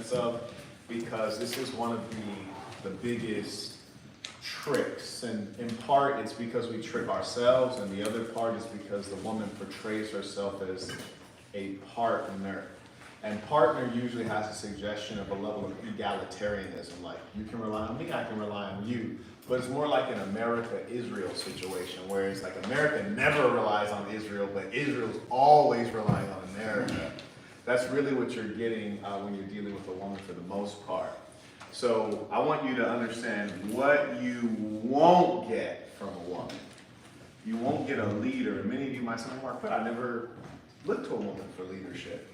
sense of, because this is one of the biggest tricks. And in part, it's because we trick ourselves, and the other part is because the woman portrays herself as a partner. And partner usually has a suggestion of a level of egalitarianism, like you can rely on me, I can rely on you. But it's more like an America-Israel situation, where it's like America never relies on Israel, but Israel's always relying on America. That's really what you're getting when you're dealing with a woman for the most part. So I want you to understand what you won't get from a woman. You won't get a leader. Many of you might say, Marquett, I never looked to a woman for leadership.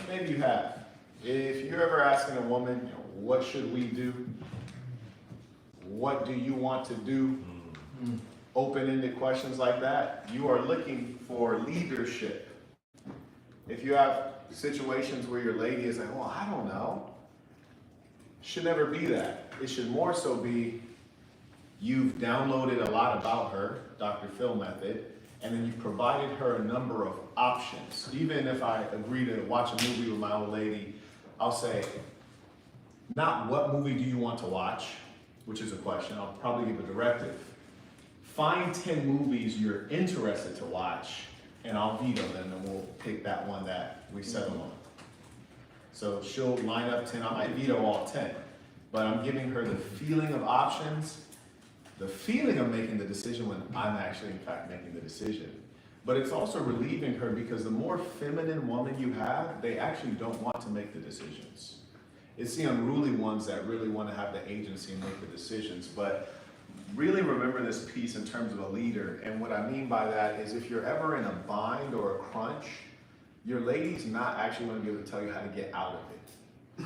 Maybe you have. If you're ever asking a woman, what should we do? What do you want to do? Open-ended questions like that, you are looking for leadership. If you have situations where your lady is like, well, I don't know, it should never be that. It should more so be, you've downloaded a lot about her, Dr. Phil method, and then you've provided her a number of options. Even if I agree to watch a movie with my old lady, I'll say, not what movie do you want to watch, which is a question. I'll probably give a directive. Find 10 movies you're interested to watch, and I'll veto them, and we'll pick that one that we settle on. So she'll line up 10, I might veto all 10, but I'm giving her the feeling of options, the feeling of making the decision when I'm actually, in fact, making the decision. But it's also relieving her, because the more feminine woman you have, they actually don't want to make the decisions. It's the unruly ones that really want to have the agency and make the decisions. But really remember this piece in terms of a leader. And what I mean by that is, if you're ever in a bind or a crunch, your lady's not actually going to be able to tell you how to get out of it.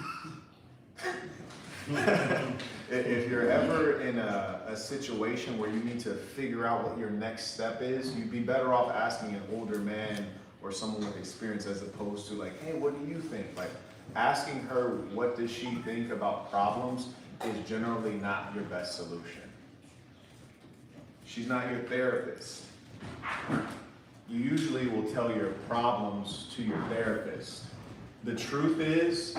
If you're ever in a situation where you need to figure out what your next step is, you'd be better off asking an older man or someone with experience, as opposed to like, hey, what do you think? Like, asking her what does she think about problems is generally not your best solution. She's not your therapist. You usually will tell your problems to your therapist. The truth is,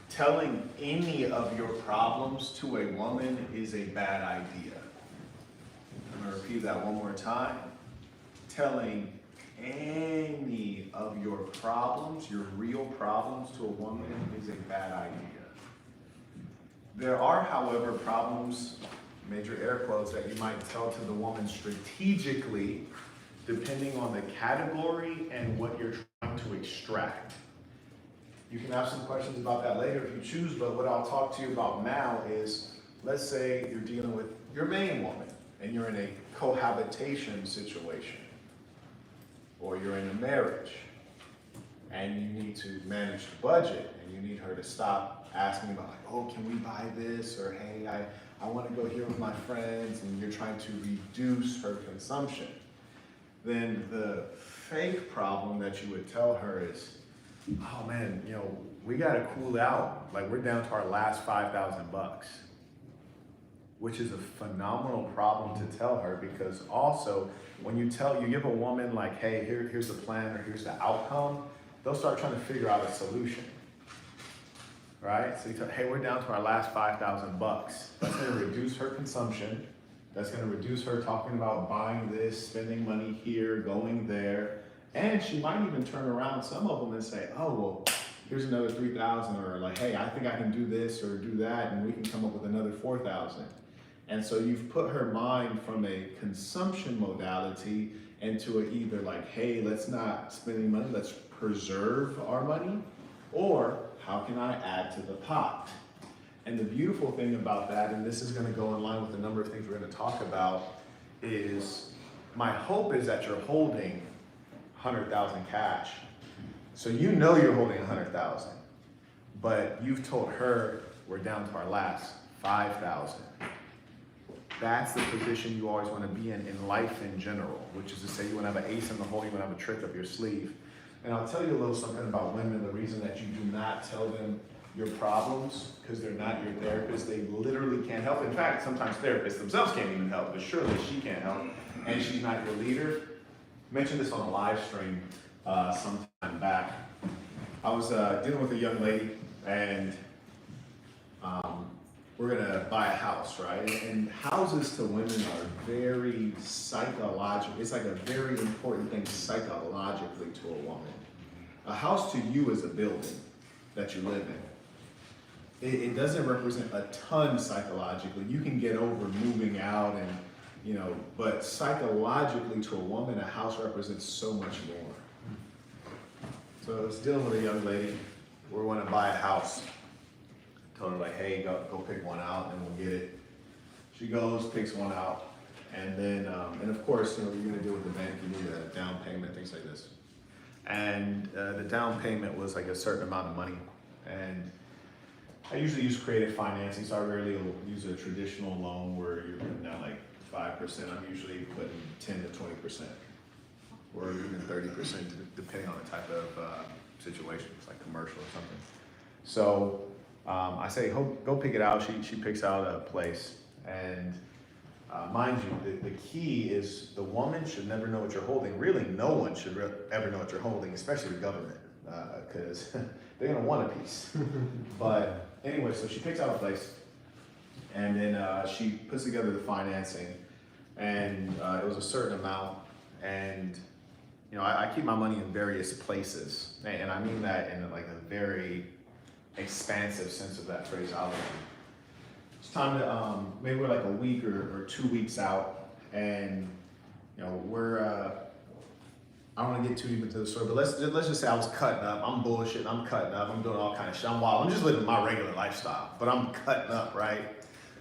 telling any of your problems to a woman is a bad idea. I'm going to repeat that one more time. Telling any of your problems, your real problems, to a woman is a bad idea. There are, however, problems, major air quotes, that you might tell to the woman strategically, depending on the category and what you're trying to extract. You can have some questions about that later if you choose, but what I'll talk to you about now is, let's say you're dealing with your main woman and you're in a cohabitation situation, or you're in a marriage and you need to manage the budget, and you need her to stop asking about, like, oh, can we buy this? Or, hey, I want to go here with my friends, and you're trying to reduce her consumption. Then the fake problem that you would tell her is, oh man, we got to cool out. Like, we're down to our last $5,000, which is a phenomenal problem to tell her, because also when you give a woman like, hey, here's the plan, or here's the outcome, they'll start trying to figure out a solution, right? So you tell, hey, we're down to our last $5,000. That's going to reduce her consumption. That's going to reduce her talking about buying this, spending money here, going there. And she might even turn around, some of them, and say, oh, well, here's another $3,000, or like, hey, I think I can do this or do that, and we can come up with another $4,000. And so you've put her mind from a consumption modality into either like, hey, let's not spend any money, let's preserve our money, or how can I add to the pot? And the beautiful thing about that, and this is going to go in line with a number of things we're going to talk about, is my hope is that you're holding 100,000 cash. So you know you're holding 100,000, but you've told her we're down to our last 5,000. That's the position you always want to be in life in general, which is to say, you want to have an ace in the hole, you want to have a trick up your sleeve. And I'll tell you a little something about women, the reason that you do not tell them your problems, because they're not your therapist. They literally can't help. In fact, sometimes therapists themselves can't even help, but surely she can't help, and she's not your leader. I mentioned this on a live stream some time back. I was dealing with a young lady and we're gonna buy a house, right? And houses to women are very psychological. It's like a very important thing psychologically to a woman. A house to you is a building that you live in. It doesn't represent a ton psychologically. You can get over moving out and, you know, but psychologically to a woman, a house represents so much more. So I was dealing with a young lady. We want to buy a house. Told her like, hey, go pick one out and we'll get it. She goes, picks one out, and then, and of course, you know, you're gonna deal with the bank, you need a down payment, things like this. And the down payment was like a certain amount of money. And I usually use creative financing, so I rarely will use a traditional loan where you're putting down like 5%. I'm usually putting 10 to 20%, or even 30%, depending on the type of situation. It's like commercial or something. So I say, go pick it out. She picks out a place, and mind you, the key is the woman should never know what you're holding. Really, no one should ever know what you're holding, especially the government, because they're gonna want a piece. But anyway, so she picks out a place, and then she puts together the financing, and it was a certain amount, and you know, I keep my money in various places, and I mean that in like a very expansive sense of that phraseology. It's time to, maybe we're like a week or 2 weeks out, and you know, I don't want to get too deep into the story, but let's just say I was cutting up. I'm bullshitting, I'm cutting up, I'm doing all kind of shit, I'm wild, I'm just living my regular lifestyle, but I'm cutting up, right?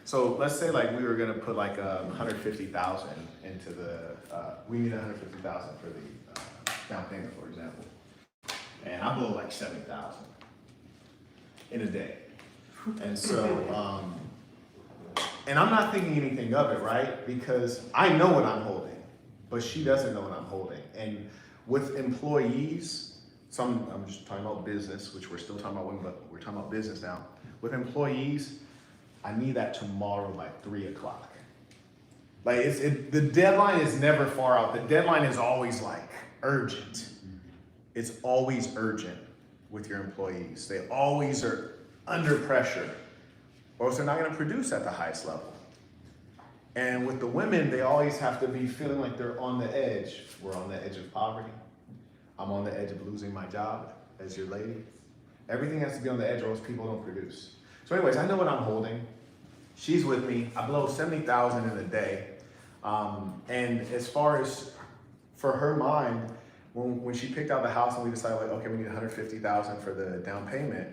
So let's say like we were gonna put like 150,000 into the, we need 150,000 for the down payment, for example, and I blow like 70,000 in a day. And so, and I'm not thinking anything of it, right? Because I know what I'm holding, but she doesn't know what I'm holding. And with employees, I'm just talking about business, which we're still talking about women, but we're talking about business now. With employees, I need that tomorrow by 3 o'clock. Like the deadline is never far out. The deadline is always like urgent. It's always urgent with your employees. They always are under pressure, or else they're not gonna produce at the highest level. And with the women, they always have to be feeling like they're on the edge. We're on the edge of poverty. I'm on the edge of losing my job as your lady. Everything has to be on the edge or else people don't produce. So anyways, I know what I'm holding. She's with me. I blow 70,000 in a day. And as far as for her mind, when she picked out the house and we decided like, okay, we need 150,000 for the down payment,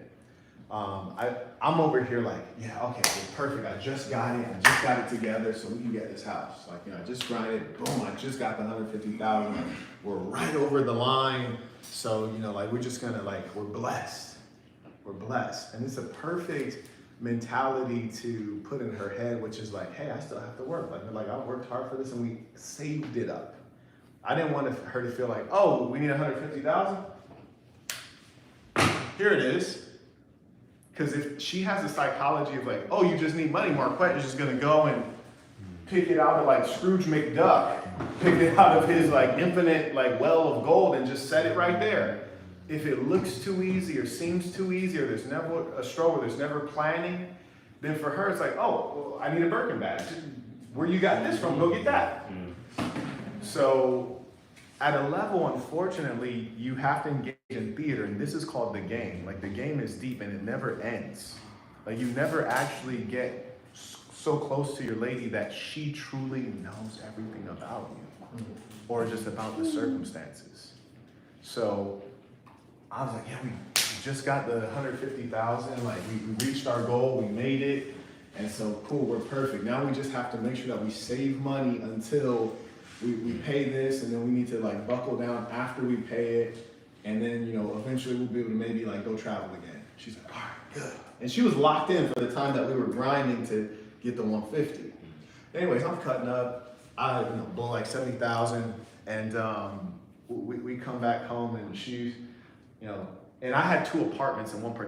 I'm over here like, yeah, okay, well, perfect. I just got it together so we can get this house. Like, you know, I just grinded, boom, I just got the 150,000. We're right over the line. So, you know, like we're just gonna like, we're blessed. We're blessed. And it's a perfect mentality to put in her head, which is like, hey, I still have to work. Like I worked hard for this and we saved it up. I didn't want her to feel like, oh, we need 150,000. Here it is. Because if she has a psychology of like, oh, you just need money, Marquett is just gonna go and pick it out of like Scrooge McDuck, pick it out of his like infinite like well of gold and just set it right there. If it looks too easy or seems too easy or there's never a struggle, there's never planning, then for her it's like, oh, well, I need a Birkin bag. Where you got this from? Go get that. So at a level, unfortunately, you have to engage in theater, and this is called the game. Like the game is deep and it never ends. Like you never actually get so close to your lady that she truly knows everything about you or just about the circumstances. So I was like, yeah, we just got the 150,000. Like we reached our goal, we made it. And so cool, we're perfect. Now we just have to make sure that we save money until we pay this, and then we need to like buckle down after we pay it, and then you know eventually we'll be able to maybe like go travel again. She's like, all right, good. And she was locked in for the time that we were grinding to get the 150. Anyways, I'm cutting up. I blow like 70,000, and we come back home, and she's, you know, and I had 2 apartments in one particular.